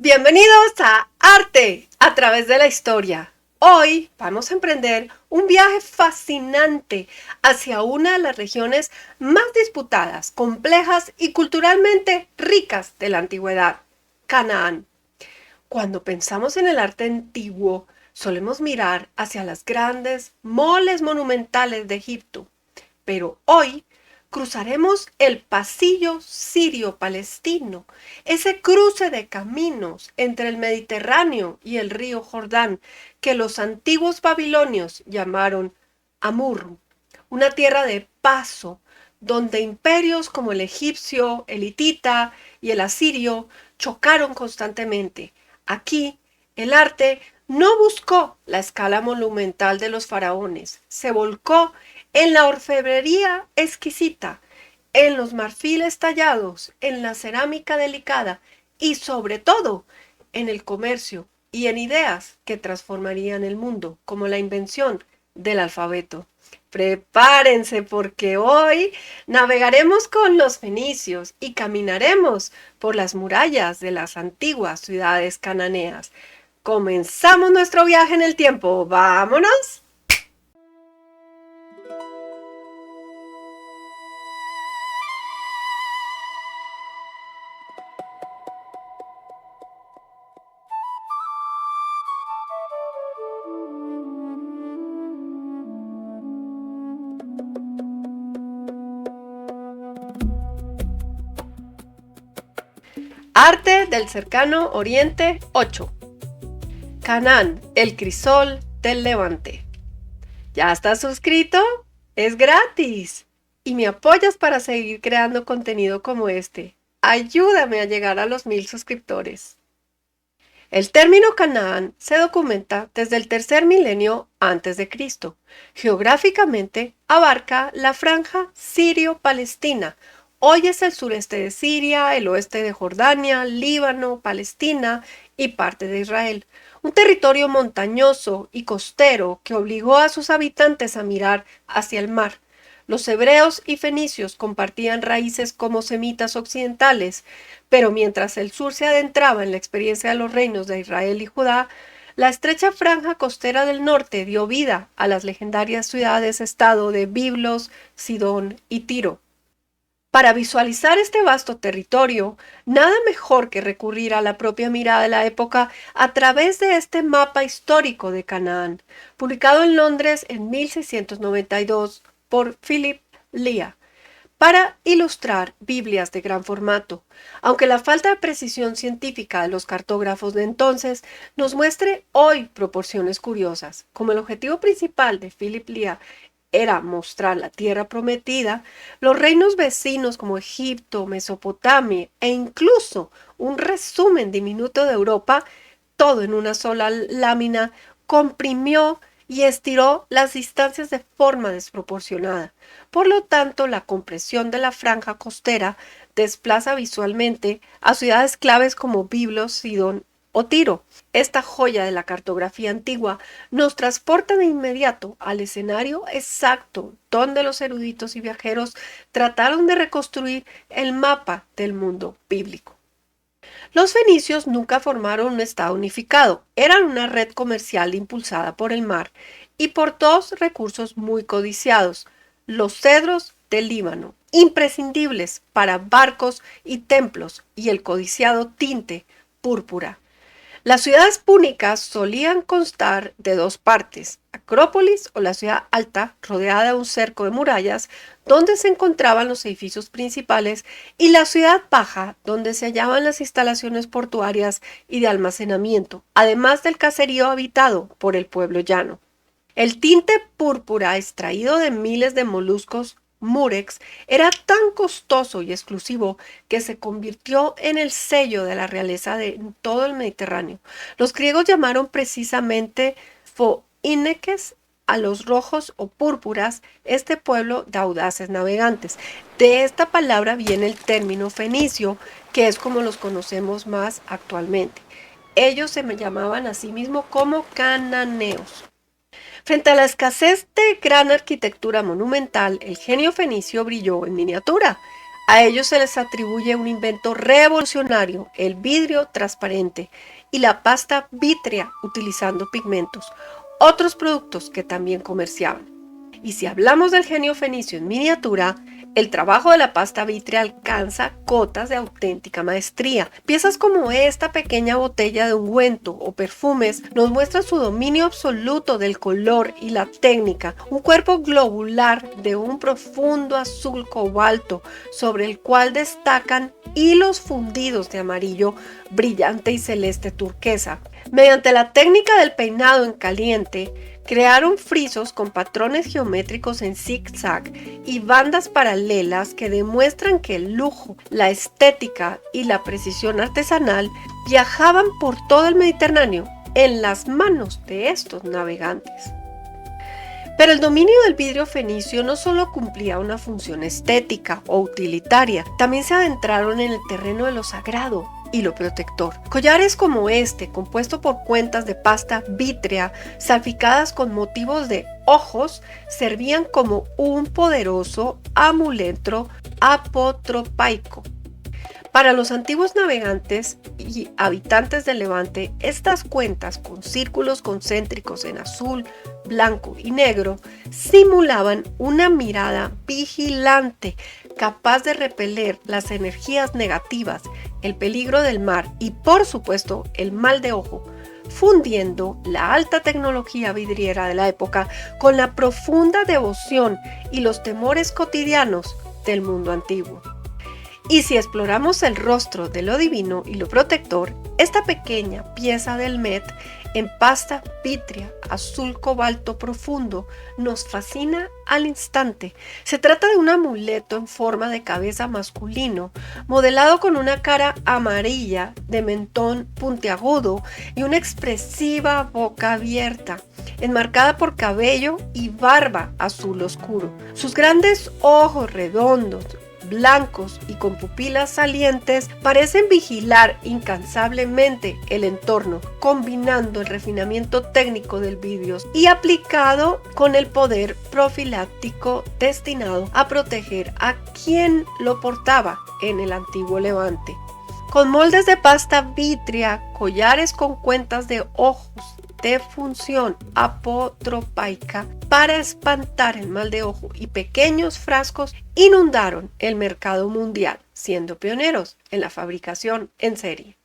Bienvenidos a Arte a través de la historia. Hoy vamos a emprender un viaje fascinante hacia una de las regiones más disputadas, complejas y culturalmente ricas de la antigüedad, Canaán. Cuando pensamos en el arte antiguo, solemos mirar hacia las grandes moles monumentales de Egipto, pero hoy cruzaremos el pasillo sirio-palestino, ese cruce de caminos entre el Mediterráneo y el río Jordán que los antiguos babilonios llamaron Amur, una tierra de paso donde imperios como el egipcio, el hitita y el asirio chocaron constantemente. Aquí, el arte no buscó la escala monumental de los faraones, se volcó en la orfebrería exquisita, en los marfiles tallados, en la cerámica delicada y sobre todo en el comercio y en ideas que transformarían el mundo, como la invención del alfabeto. Prepárense porque hoy navegaremos con los fenicios y caminaremos por las murallas de las antiguas ciudades cananeas. Comenzamos nuestro viaje en el tiempo. ¡Vámonos! Arte del cercano Oriente 8. Canaán, el crisol del Levante. ¿Ya estás suscrito? Es gratis. Y me apoyas para seguir creando contenido como este. Ayúdame a llegar a los 1000 suscriptores. El término Canaán se documenta desde el tercer milenio antes de Cristo. Geográficamente abarca la franja sirio-palestina. Hoy es el sureste de Siria, el oeste de Jordania, Líbano, Palestina y parte de Israel. Un territorio montañoso y costero que obligó a sus habitantes a mirar hacia el mar. Los hebreos y fenicios compartían raíces como semitas occidentales, pero mientras el sur se adentraba en la experiencia de los reinos de Israel y Judá, la estrecha franja costera del norte dio vida a las legendarias ciudades-estado de Biblos, Sidón y Tiro. Para visualizar este vasto territorio, nada mejor que recurrir a la propia mirada de la época a través de este mapa histórico de Canaán, publicado en Londres en 1692 por Philip Lea, para ilustrar Biblias de gran formato, aunque la falta de precisión científica de los cartógrafos de entonces nos muestre hoy proporciones curiosas. Como el objetivo principal de Philip Lea era mostrar la tierra prometida, los reinos vecinos como Egipto, Mesopotamia e incluso un resumen diminuto de Europa, todo en una sola lámina, comprimió y estiró las distancias de forma desproporcionada. Por lo tanto, la compresión de la franja costera desplaza visualmente a ciudades claves como Biblos, Sidón o Tiro. Esta joya de la cartografía antigua nos transporta de inmediato al escenario exacto donde los eruditos y viajeros trataron de reconstruir el mapa del mundo bíblico. Los fenicios nunca formaron un estado unificado, eran una red comercial impulsada por el mar y por dos recursos muy codiciados, los cedros del Líbano, imprescindibles para barcos y templos, y el codiciado tinte púrpura. Las ciudades púnicas solían constar de dos partes: Acrópolis o la ciudad alta, rodeada de un cerco de murallas, donde se encontraban los edificios principales, y la ciudad baja, donde se hallaban las instalaciones portuarias y de almacenamiento, además del caserío habitado por el pueblo llano. El tinte púrpura extraído de miles de moluscos Murex era tan costoso y exclusivo que se convirtió en el sello de la realeza de todo el Mediterráneo. Los griegos llamaron precisamente foíneques a los rojos o púrpuras, este pueblo de audaces navegantes. De esta palabra viene el término fenicio, que es como los conocemos más actualmente. Ellos se llamaban a sí mismos como cananeos. Frente a la escasez de gran arquitectura monumental, el genio fenicio brilló en miniatura. A ellos se les atribuye un invento revolucionario, el vidrio transparente y la pasta vítrea utilizando pigmentos, otros productos que también comerciaban. Y si hablamos del genio fenicio en miniatura, el trabajo de la pasta vítrea alcanza cotas de auténtica maestría. Piezas como esta pequeña botella de ungüento o perfumes nos muestran su dominio absoluto del color y la técnica. Un cuerpo globular de un profundo azul cobalto sobre el cual destacan hilos fundidos de amarillo brillante y celeste turquesa. Mediante la técnica del peinado en caliente, crearon frisos con patrones geométricos en zigzag y bandas paralelas que demuestran que el lujo, la estética y la precisión artesanal viajaban por todo el Mediterráneo en las manos de estos navegantes. Pero el dominio del vidrio fenicio no solo cumplía una función estética o utilitaria, también se adentraron en el terreno de lo sagrado y lo protector. Collares como este, compuesto por cuentas de pasta vítrea salpicadas con motivos de ojos, servían como un poderoso amuleto apotropaico. Para los antiguos navegantes y habitantes del Levante, estas cuentas con círculos concéntricos en azul, blanco y negro simulaban una mirada vigilante capaz de repeler las energías negativas, el peligro del mar y, por supuesto, el mal de ojo, fundiendo la alta tecnología vidriera de la época con la profunda devoción y los temores cotidianos del mundo antiguo. Y si exploramos el rostro de lo divino y lo protector, esta pequeña pieza del Met en pasta vítrea azul cobalto profundo nos fascina al instante. Se trata de un amuleto en forma de cabeza masculino, modelado con una cara amarilla de mentón puntiagudo y una expresiva boca abierta, enmarcada por cabello y barba azul oscuro. Sus grandes ojos redondos, blancos y con pupilas salientes, parecen vigilar incansablemente el entorno, combinando el refinamiento técnico del vidrio y aplicado con el poder profiláctico destinado a proteger a quien lo portaba en el antiguo Levante. Con moldes de pasta vítrea, collares con cuentas de ojos de función apotropaica para espantar el mal de ojo y pequeños frascos inundaron el mercado mundial, siendo pioneros en la fabricación en serie.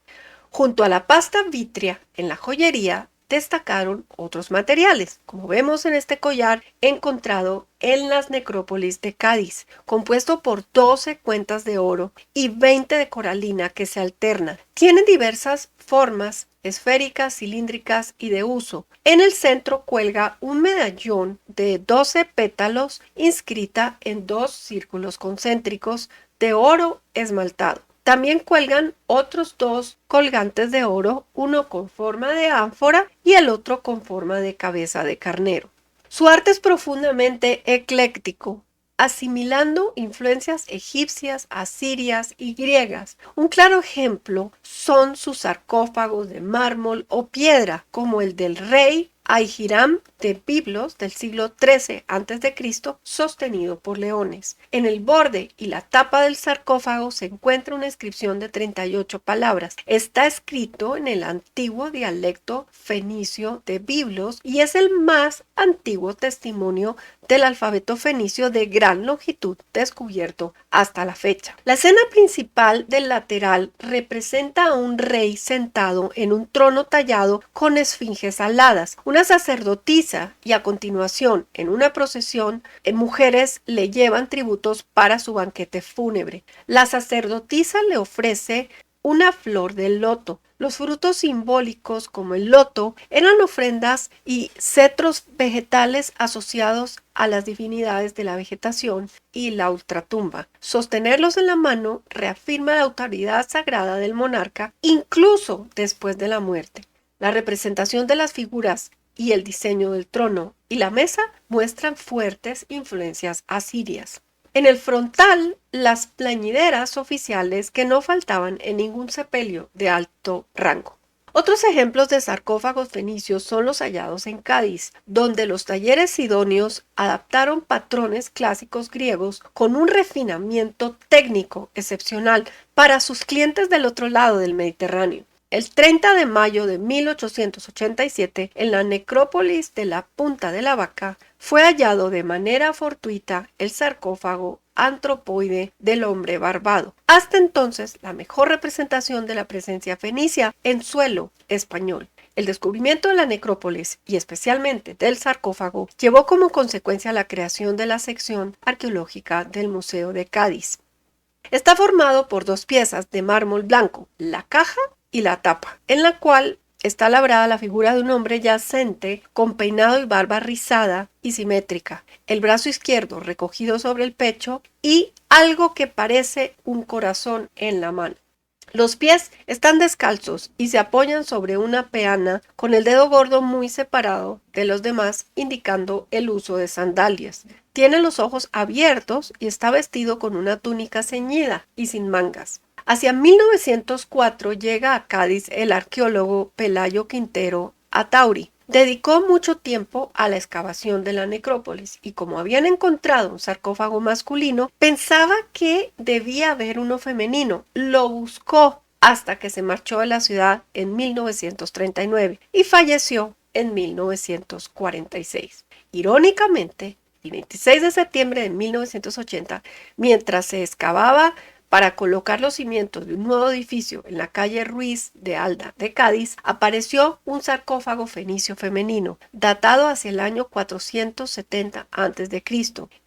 Junto a la pasta vítrea en la joyería destacaron otros materiales, como vemos en este collar encontrado en las necrópolis de Cádiz, compuesto por 12 cuentas de oro y 20 de coralina que se alternan. Tienen diversas formas, esféricas, cilíndricas y de uso. En el centro cuelga un medallón de 12 pétalos inscrita en 2 círculos concéntricos de oro esmaltado. También cuelgan otros 2 colgantes de oro, uno con forma de ánfora y el otro con forma de cabeza de carnero. Su arte es profundamente ecléctico, asimilando influencias egipcias, asirias y griegas. Un claro ejemplo son sus sarcófagos de mármol o piedra, como el del rey Aihiram de Biblos del siglo XIII a.C., sostenido por leones. En el borde y la tapa del sarcófago se encuentra una inscripción de 38 palabras. Está escrito en el antiguo dialecto fenicio de Biblos y es el más antiguo testimonio del alfabeto fenicio de gran longitud descubierto hasta la fecha. La escena principal del lateral representa a un rey sentado en un trono tallado con esfinges aladas, una sacerdotisa y a continuación en una procesión mujeres le llevan tributos para su banquete fúnebre. La sacerdotisa le ofrece una flor del loto. Los frutos simbólicos como el loto eran ofrendas y cetros vegetales asociados a las divinidades de la vegetación y la ultratumba. Sostenerlos en la mano reafirma la autoridad sagrada del monarca incluso después de la muerte. La representación de las figuras y el diseño del trono y la mesa muestran fuertes influencias asirias. En el frontal, las plañideras oficiales que no faltaban en ningún sepelio de alto rango. Otros ejemplos de sarcófagos fenicios son los hallados en Cádiz, donde los talleres sidonios adaptaron patrones clásicos griegos con un refinamiento técnico excepcional para sus clientes del otro lado del Mediterráneo. El 30 de mayo de 1887, en la necrópolis de la Punta de la Vaca, fue hallado de manera fortuita el sarcófago antropoide del hombre barbado. Hasta entonces, la mejor representación de la presencia fenicia en suelo español. El descubrimiento de la necrópolis y especialmente del sarcófago llevó como consecuencia la creación de la sección arqueológica del Museo de Cádiz. Está formado por dos piezas de mármol blanco, la caja y la tapa, en la cual está labrada la figura de un hombre yacente con peinado y barba rizada y simétrica, el brazo izquierdo recogido sobre el pecho y algo que parece un corazón en la mano. Los pies están descalzos y se apoyan sobre una peana con el dedo gordo muy separado de los demás, indicando el uso de sandalias. Tiene los ojos abiertos y está vestido con una túnica ceñida y sin mangas. Hacia 1904 llega a Cádiz el arqueólogo Pelayo Quintero Atauri. Dedicó mucho tiempo a la excavación de la necrópolis y como habían encontrado un sarcófago masculino, pensaba que debía haber uno femenino. Lo buscó hasta que se marchó de la ciudad en 1939 y falleció en 1946. Irónicamente, el 26 de septiembre de 1980, mientras se excavaba para colocar los cimientos de un nuevo edificio en la calle Ruiz de Alda de Cádiz, apareció un sarcófago fenicio femenino, datado hacia el año 470 a.C.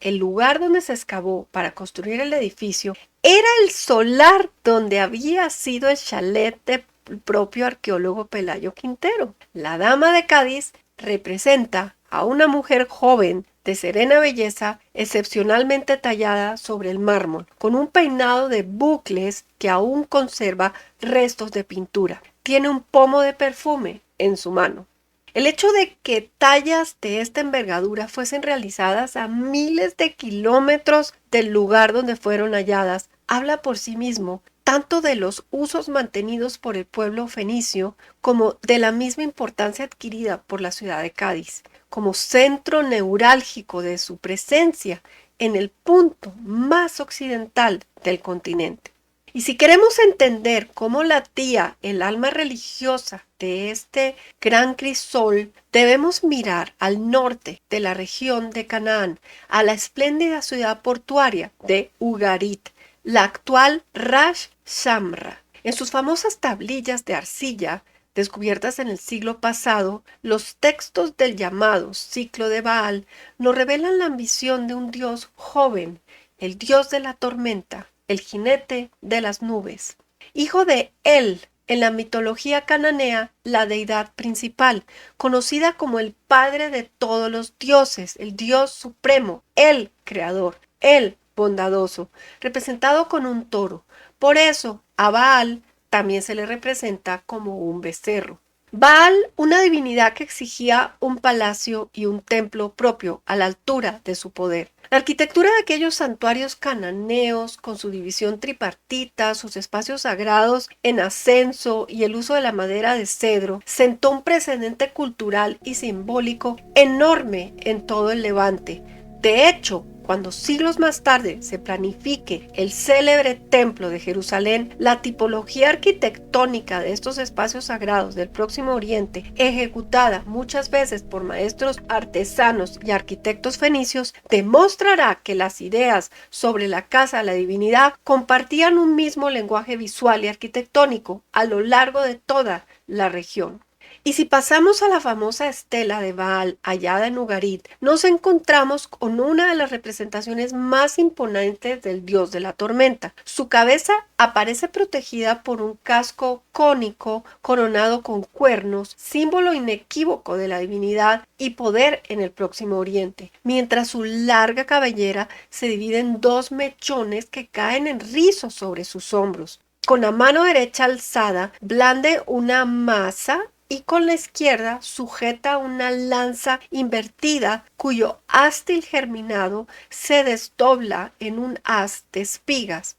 El lugar donde se excavó para construir el edificio era el solar donde había sido el chalet del propio arqueólogo Pelayo Quintero. La dama de Cádiz representa a una mujer joven de serena belleza, excepcionalmente tallada sobre el mármol, con un peinado de bucles que aún conserva restos de pintura. Tiene un pomo de perfume en su mano. El hecho de que tallas de esta envergadura fuesen realizadas a miles de kilómetros del lugar donde fueron halladas habla por sí mismo tanto de los usos mantenidos por el pueblo fenicio como de la misma importancia adquirida por la ciudad de Cádiz como centro neurálgico de su presencia en el punto más occidental del continente. Y si queremos entender cómo latía el alma religiosa de este gran crisol, debemos mirar al norte de la región de Canaán, a la espléndida ciudad portuaria de Ugarit, la actual Ras Shamra. En sus famosas tablillas de arcilla, descubiertas en el siglo pasado, los textos del llamado ciclo de Baal nos revelan la ambición de un dios joven, el dios de la tormenta, el jinete de las nubes. Hijo de El, en la mitología cananea, la deidad principal, conocida como el padre de todos los dioses, el dios supremo, el creador, el bondadoso, representado con un toro. Por eso, a Baal también se le representa como un becerro. Baal, una divinidad que exigía un palacio y un templo propio a la altura de su poder. La arquitectura de aquellos santuarios cananeos, con su división tripartita, sus espacios sagrados en ascenso y el uso de la madera de cedro, sentó un precedente cultural y simbólico enorme en todo el Levante. De hecho, cuando siglos más tarde se planifique el célebre templo de Jerusalén, la tipología arquitectónica de estos espacios sagrados del Próximo Oriente, ejecutada muchas veces por maestros artesanos y arquitectos fenicios, demostrará que las ideas sobre la casa de la divinidad compartían un mismo lenguaje visual y arquitectónico a lo largo de toda la región. Y si pasamos a la famosa estela de Baal hallada en Ugarit, nos encontramos con una de las representaciones más imponentes del dios de la tormenta. Su cabeza aparece protegida por un casco cónico coronado con cuernos, símbolo inequívoco de la divinidad y poder en el Próximo Oriente, mientras su larga cabellera se divide en dos mechones que caen en rizos sobre sus hombros. Con la mano derecha alzada, blande una maza y con la izquierda sujeta una lanza invertida cuyo ástil germinado se desdobla en un haz de espigas.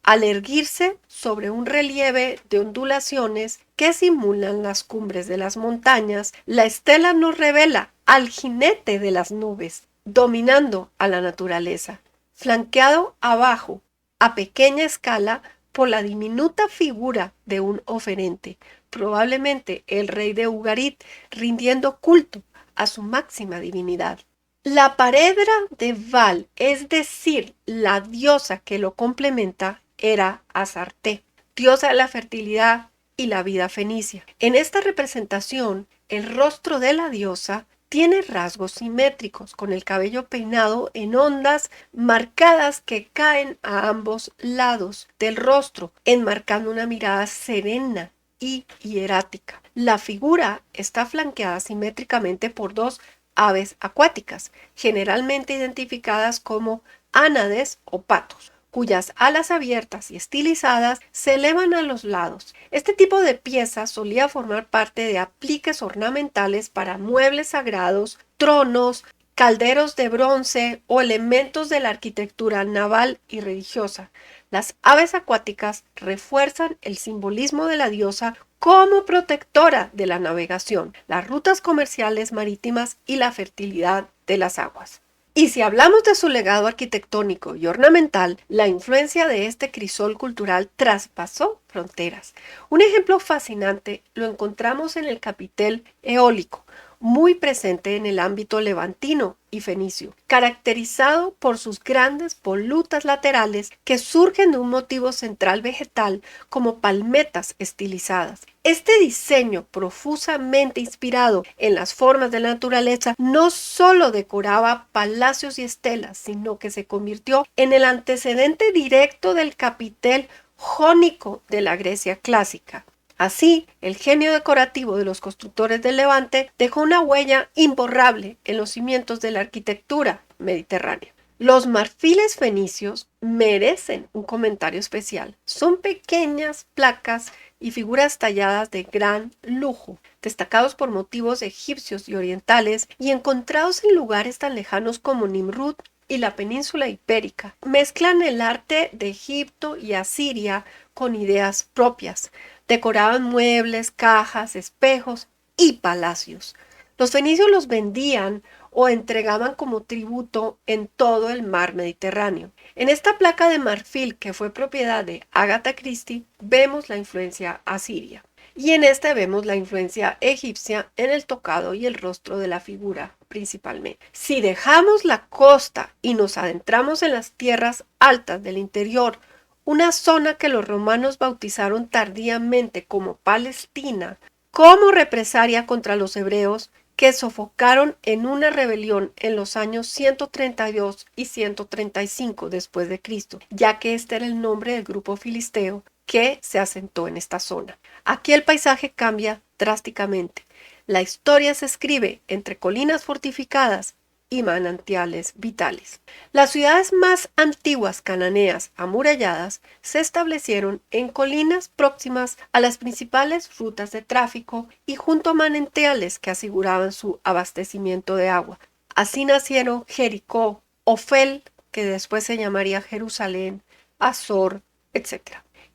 Al erguirse sobre un relieve de ondulaciones que simulan las cumbres de las montañas, la estela nos revela al jinete de las nubes, dominando a la naturaleza, flanqueado abajo, a pequeña escala, por la diminuta figura de un oferente, probablemente el rey de Ugarit, rindiendo culto a su máxima divinidad. La paredra de Val, es decir, la diosa que lo complementa, era Asarte, diosa de la fertilidad y la vida fenicia. En esta representación, el rostro de la diosa tiene rasgos simétricos, con el cabello peinado en ondas marcadas que caen a ambos lados del rostro, enmarcando una mirada serena y hierática. La figura está flanqueada simétricamente por dos aves acuáticas, generalmente identificadas como ánades o patos, cuyas alas abiertas y estilizadas se elevan a los lados. Este tipo de pieza solía formar parte de apliques ornamentales para muebles sagrados, tronos, calderos de bronce o elementos de la arquitectura naval y religiosa. Las aves acuáticas refuerzan el simbolismo de la diosa como protectora de la navegación, las rutas comerciales marítimas y la fertilidad de las aguas. Y si hablamos de su legado arquitectónico y ornamental, la influencia de este crisol cultural traspasó fronteras. Un ejemplo fascinante lo encontramos en el capitel eólico, muy presente en el ámbito levantino y fenicio, caracterizado por sus grandes volutas laterales que surgen de un motivo central vegetal como palmetas estilizadas. Este diseño, profusamente inspirado en las formas de la naturaleza, no solo decoraba palacios y estelas, sino que se convirtió en el antecedente directo del capitel jónico de la Grecia clásica. Así, el genio decorativo de los constructores del Levante dejó una huella imborrable en los cimientos de la arquitectura mediterránea. Los marfiles fenicios merecen un comentario especial. Son pequeñas placas y figuras talladas de gran lujo, destacados por motivos egipcios y orientales y encontrados en lugares tan lejanos como Nimrud y la península ibérica. Mezclan el arte de Egipto y Asiria con ideas propias. Decoraban muebles, cajas, espejos y palacios. Los fenicios los vendían o entregaban como tributo en todo el mar Mediterráneo. En esta placa de marfil, que fue propiedad de Agatha Christie, vemos la influencia asiria. Y en este vemos la influencia egipcia en el tocado y el rostro de la figura principalmente. Si dejamos la costa y nos adentramos en las tierras altas del interior, una zona que los romanos bautizaron tardíamente como Palestina, como represalia contra los hebreos que sofocaron en una rebelión en los años 132 y 135 después de Cristo, ya que este era el nombre del grupo filisteo que se asentó en esta zona. Aquí el paisaje cambia drásticamente. La historia se escribe entre colinas fortificadas y manantiales vitales. Las ciudades más antiguas cananeas amuralladas se establecieron en colinas próximas a las principales rutas de tráfico y junto a manantiales que aseguraban su abastecimiento de agua. Así nacieron Jericó, Ofel, que después se llamaría Jerusalén, Azor, etc.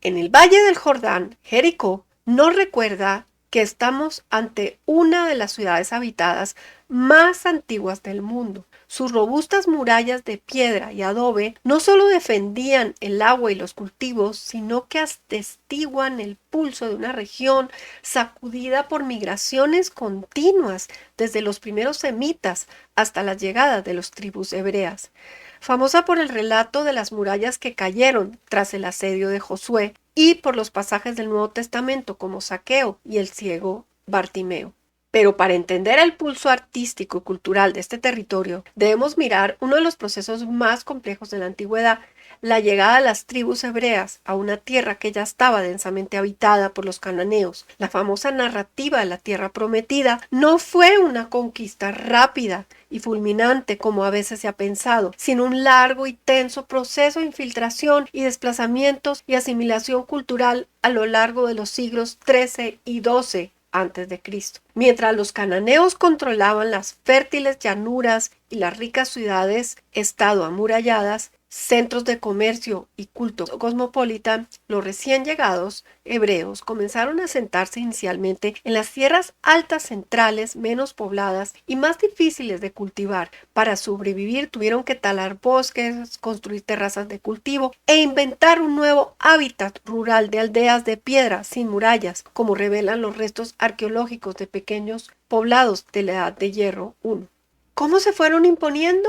En el Valle del Jordán, Jericó nos recuerda que estamos ante una de las ciudades habitadas más antiguas del mundo. Sus robustas murallas de piedra y adobe no solo defendían el agua y los cultivos, sino que atestiguan el pulso de una región sacudida por migraciones continuas desde los primeros semitas hasta la llegada de las tribus hebreas. Famosa por el relato de las murallas que cayeron tras el asedio de Josué y por los pasajes del Nuevo Testamento como Zaqueo y el ciego Bartimeo. Pero para entender el pulso artístico y cultural de este territorio, debemos mirar uno de los procesos más complejos de la antigüedad, la llegada de las tribus hebreas a una tierra que ya estaba densamente habitada por los cananeos. La famosa narrativa de la tierra prometida no fue una conquista rápida y fulminante como a veces se ha pensado, sino un largo y tenso proceso de infiltración y desplazamientos y asimilación cultural a lo largo de los siglos XIII y XII antes de Cristo. Mientras los cananeos controlaban las fértiles llanuras y las ricas ciudades-estado amuralladas, centros de comercio y culto cosmopolita, los recién llegados hebreos comenzaron a asentarse inicialmente en las tierras altas centrales menos pobladas y más difíciles de cultivar. Para sobrevivir tuvieron que talar bosques, construir terrazas de cultivo e inventar un nuevo hábitat rural de aldeas de piedra sin murallas, como revelan los restos arqueológicos de pequeños poblados de la Edad de Hierro I. ¿Cómo se fueron imponiendo?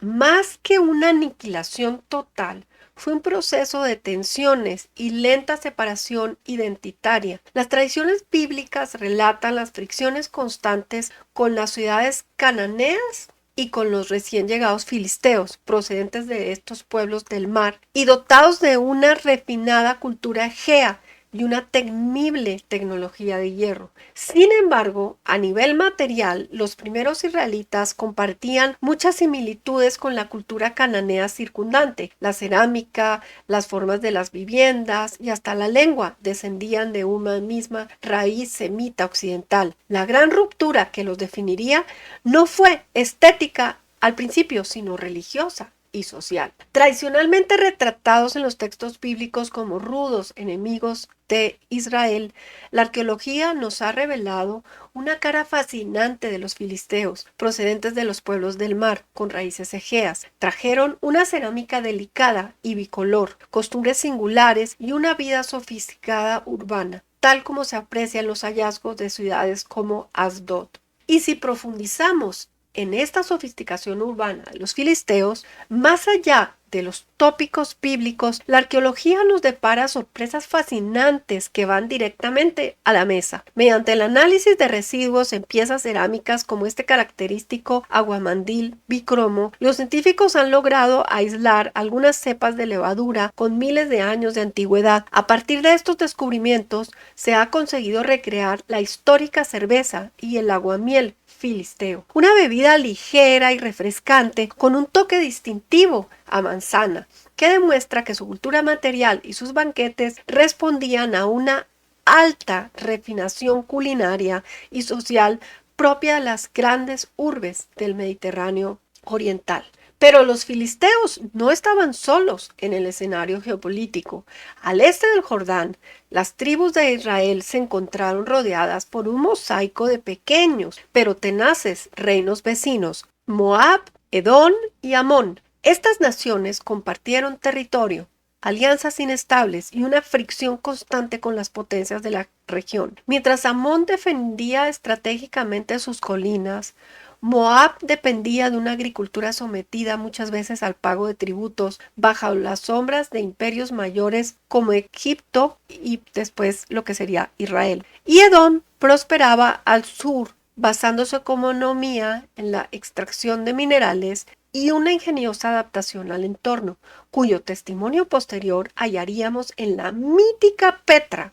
Más que una aniquilación total, fue un proceso de tensiones y lenta separación identitaria. Las tradiciones bíblicas relatan las fricciones constantes con las ciudades cananeas y con los recién llegados filisteos, procedentes de estos pueblos del mar y dotados de una refinada cultura egea y una temible tecnología de hierro. Sin embargo, a nivel material, los primeros israelitas compartían muchas similitudes con la cultura cananea circundante. La cerámica, las formas de las viviendas y hasta la lengua descendían de una misma raíz semita occidental. La gran ruptura que los definiría no fue estética al principio, sino religiosa y social. Tradicionalmente retratados en los textos bíblicos como rudos enemigos de Israel, la arqueología nos ha revelado una cara fascinante de los filisteos, procedentes de los pueblos del mar, con raíces egeas. Trajeron una cerámica delicada y bicolor, costumbres singulares y una vida sofisticada urbana, tal como se aprecia en los hallazgos de ciudades como Asdod. Y si profundizamos en esta sofisticación urbana de los filisteos, más allá de los tópicos bíblicos, la arqueología nos depara sorpresas fascinantes que van directamente a la mesa. Mediante el análisis de residuos en piezas cerámicas como este característico aguamandil bicromo, los científicos han logrado aislar algunas cepas de levadura con miles de años de antigüedad. A partir de estos descubrimientos, se ha conseguido recrear la histórica cerveza y el aguamiel filisteo, una bebida ligera y refrescante con un toque distintivo a manzana, que demuestra que su cultura material y sus banquetes respondían a una alta refinación culinaria y social propia de las grandes urbes del Mediterráneo oriental. Pero los filisteos no estaban solos en el escenario geopolítico. Al este del Jordán, las tribus de Israel se encontraron rodeadas por un mosaico de pequeños pero tenaces reinos vecinos: Moab, Edom y Amón. Estas naciones compartieron territorio, alianzas inestables y una fricción constante con las potencias de la región. Mientras Amón defendía estratégicamente sus colinas, Moab dependía de una agricultura sometida muchas veces al pago de tributos bajo las sombras de imperios mayores como Egipto y después lo que sería Israel. Y Edom prosperaba al sur, basando su economía en la extracción de minerales y una ingeniosa adaptación al entorno, cuyo testimonio posterior hallaríamos en la mítica Petra,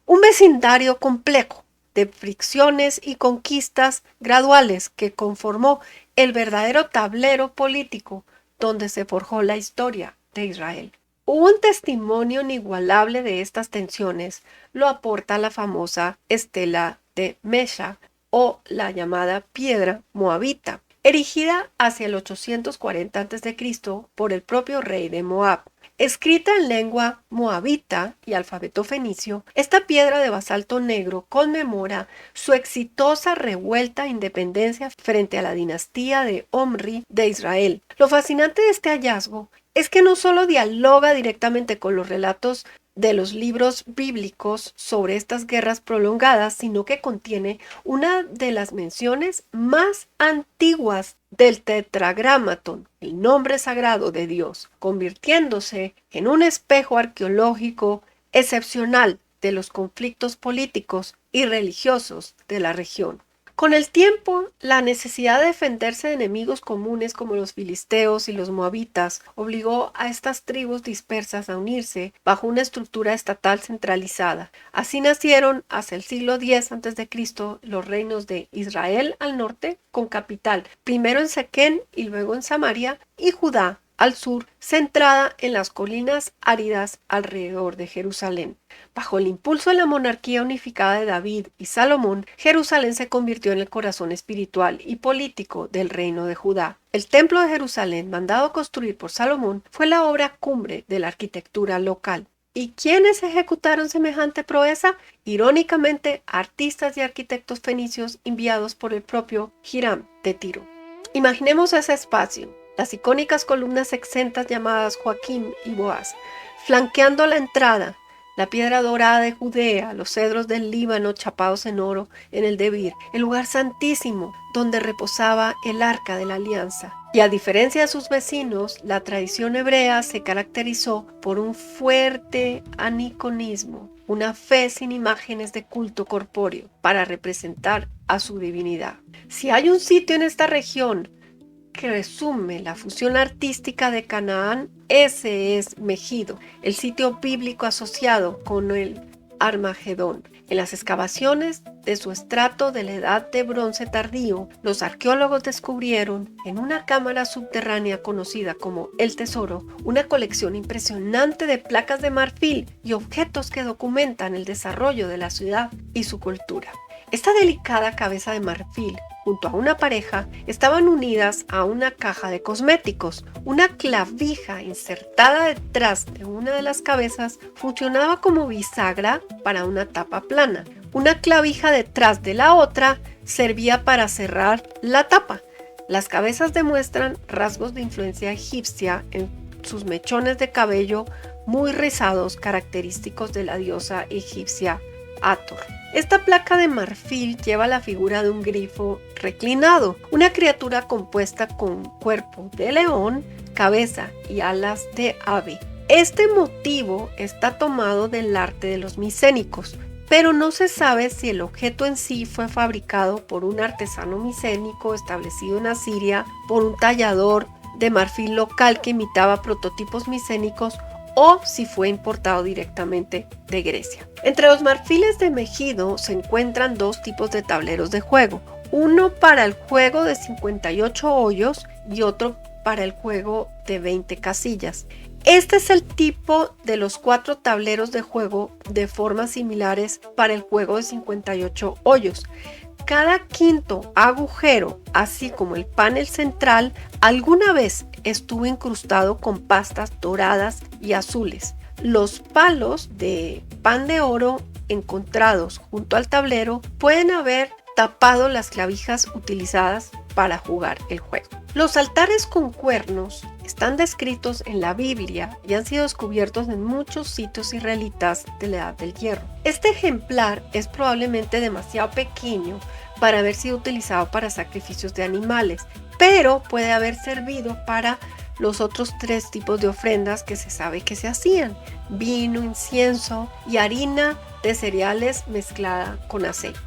un vecindario complejo de fricciones y conquistas graduales que conformó el verdadero tablero político donde se forjó la historia de Israel. Un testimonio inigualable de estas tensiones lo aporta la famosa estela de Mesha, o la llamada piedra moabita, erigida hacia el 840 a.C. por el propio rey de Moab. Escrita en lengua moabita y alfabeto fenicio, esta piedra de basalto negro conmemora su exitosa revuelta e independencia frente a la dinastía de Omri de Israel. Lo fascinante de este hallazgo es que no solo dialoga directamente con los relatos de los libros bíblicos sobre estas guerras prolongadas, sino que contiene una de las menciones más antiguas del Tetragrámaton, el nombre sagrado de Dios, convirtiéndose en un espejo arqueológico excepcional de los conflictos políticos y religiosos de la región. Con el tiempo, la necesidad de defenderse de enemigos comunes como los filisteos y los moabitas obligó a estas tribus dispersas a unirse bajo una estructura estatal centralizada. Así nacieron hacia el siglo X a.C. los reinos de Israel al norte, con capital primero en Siquem y luego en Samaria, y Judá al sur, centrada en las colinas áridas alrededor de Jerusalén. Bajo el impulso de la monarquía unificada de David y Salomón, Jerusalén se convirtió en el corazón espiritual y político del reino de Judá. El templo de Jerusalén, mandado construir por Salomón, fue la obra cumbre de la arquitectura local. ¿Y quiénes ejecutaron semejante proeza? Irónicamente, artistas y arquitectos fenicios enviados por el propio Hiram de Tiro. Imaginemos ese espacio, las icónicas columnas exentas llamadas Joaquín y Boaz, flanqueando la entrada, la piedra dorada de Judea, los cedros del Líbano chapados en oro en el Debir, el lugar santísimo donde reposaba el arca de la alianza. Y a diferencia de sus vecinos, la tradición hebrea se caracterizó por un fuerte aniconismo, una fe sin imágenes de culto corpóreo para representar a su divinidad. Si hay un sitio en esta región que resume la fusión artística de Canaán, ese es Megido, el sitio bíblico asociado con el Armagedón. En las excavaciones de su estrato de la Edad de Bronce tardío, los arqueólogos descubrieron en una cámara subterránea conocida como El Tesoro una colección impresionante de placas de marfil y objetos que documentan el desarrollo de la ciudad y su cultura. Esta delicada cabeza de marfil junto a una pareja estaban unidas a una caja de cosméticos. Una clavija insertada detrás de una de las cabezas funcionaba como bisagra para una tapa plana. Una clavija detrás de la otra servía para cerrar la tapa. Las cabezas demuestran rasgos de influencia egipcia en sus mechones de cabello muy rizados, característicos de la diosa egipcia Hathor. Esta placa de marfil lleva la figura de un grifo reclinado, una criatura compuesta con cuerpo de león, cabeza y alas de ave. Este motivo está tomado del arte de los micénicos, pero no se sabe si el objeto en sí fue fabricado por un artesano micénico establecido en Asiria, por un tallador de marfil local que imitaba prototipos micénicos, o si fue importado directamente de Grecia. Entre los marfiles de Megido se encuentran dos tipos de tableros de juego, uno para el juego de 58 hoyos y otro para el juego de 20 casillas. Este es el tipo de los 4 tableros de juego de formas similares para el juego de 58 hoyos. Cada quinto agujero, así como el panel central, alguna vez estuvo incrustado con pastas doradas y azules. Los palos de pan de oro encontrados junto al tablero pueden haber tapado las clavijas utilizadas para jugar el juego. Los altares con cuernos están descritos en la Biblia y han sido descubiertos en muchos sitios israelitas de la Edad del Hierro. Este ejemplar es probablemente demasiado pequeño para haber sido utilizado para sacrificios de animales, pero puede haber servido para los otros 3 tipos de ofrendas que se sabe que se hacían: vino, incienso y harina de cereales mezclada con aceite.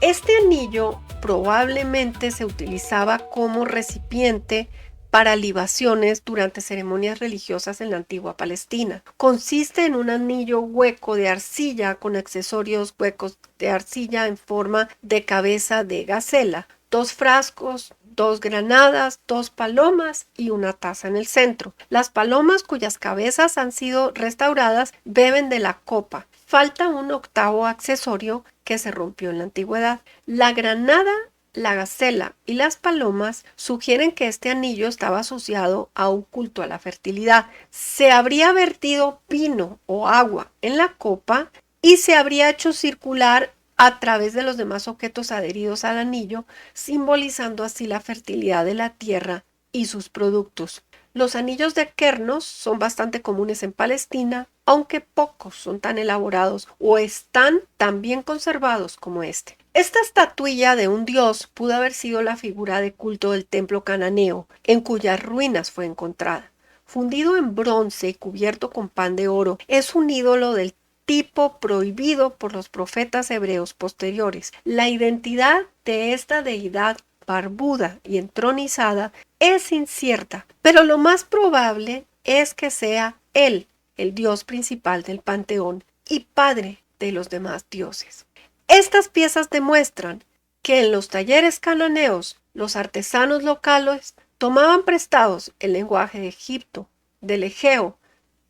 Este anillo probablemente se utilizaba como recipiente para libaciones durante ceremonias religiosas en la antigua Palestina. Consiste en un anillo hueco de arcilla con accesorios huecos de arcilla en forma de cabeza de gacela, 2 frascos, 2 granadas, 2 palomas y una taza en el centro. Las palomas, cuyas cabezas han sido restauradas, beben de la copa. Falta un 8º accesorio que se rompió en la antigüedad. La granada, la gacela y las palomas sugieren que este anillo estaba asociado a un culto a la fertilidad. Se habría vertido vino o agua en la copa y se habría hecho circular a través de los demás objetos adheridos al anillo, simbolizando así la fertilidad de la tierra y sus productos. Los anillos de Kernos son bastante comunes en Palestina, aunque pocos son tan elaborados o están tan bien conservados como este. Esta estatuilla de un dios pudo haber sido la figura de culto del templo cananeo, en cuyas ruinas fue encontrada. Fundido en bronce y cubierto con pan de oro, es un ídolo del tipo prohibido por los profetas hebreos posteriores. La identidad de esta deidad barbuda y entronizada es incierta, pero lo más probable es que sea él, el dios principal del panteón y padre de los demás dioses. Estas piezas demuestran que en los talleres cananeos los artesanos locales tomaban prestados el lenguaje de Egipto, del Egeo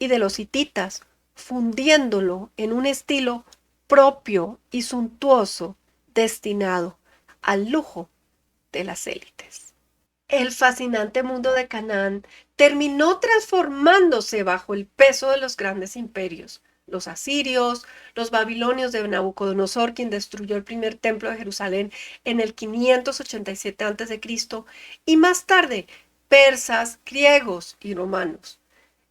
y de los hititas, fundiéndolo en un estilo propio y suntuoso destinado al lujo de las élites. El fascinante mundo de Canaán terminó transformándose bajo el peso de los grandes imperios, los asirios, los babilonios de Nabucodonosor, quien destruyó el primer templo de Jerusalén en el 587 a.C., y más tarde persas, griegos y romanos.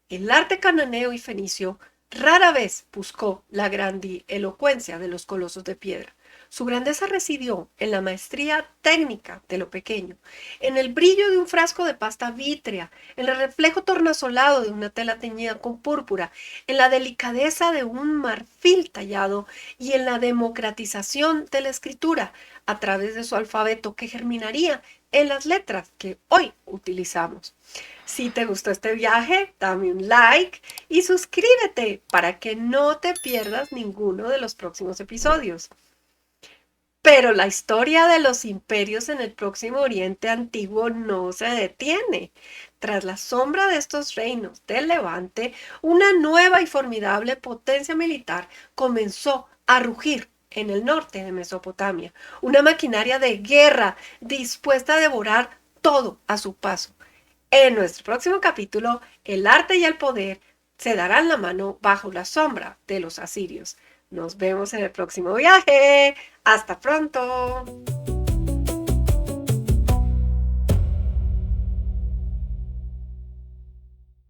El arte cananeo y fenicio rara vez buscó la grandilocuencia de los colosos de piedra. Su grandeza residió en la maestría técnica de lo pequeño, en el brillo de un frasco de pasta vítrea, en el reflejo tornasolado de una tela teñida con púrpura, en la delicadeza de un marfil tallado y en la democratización de la escritura a través de su alfabeto que germinaría en las letras que hoy utilizamos. Si te gustó este viaje, dame un like y suscríbete para que no te pierdas ninguno de los próximos episodios. Pero la historia de los imperios en el Próximo Oriente Antiguo no se detiene. Tras la sombra de estos reinos del Levante, una nueva y formidable potencia militar comenzó a rugir en el norte de Mesopotamia. Una maquinaria de guerra dispuesta a devorar todo a su paso. En nuestro próximo capítulo, el arte y el poder se darán la mano bajo la sombra de los asirios. Nos vemos en el próximo viaje. ¡Hasta pronto!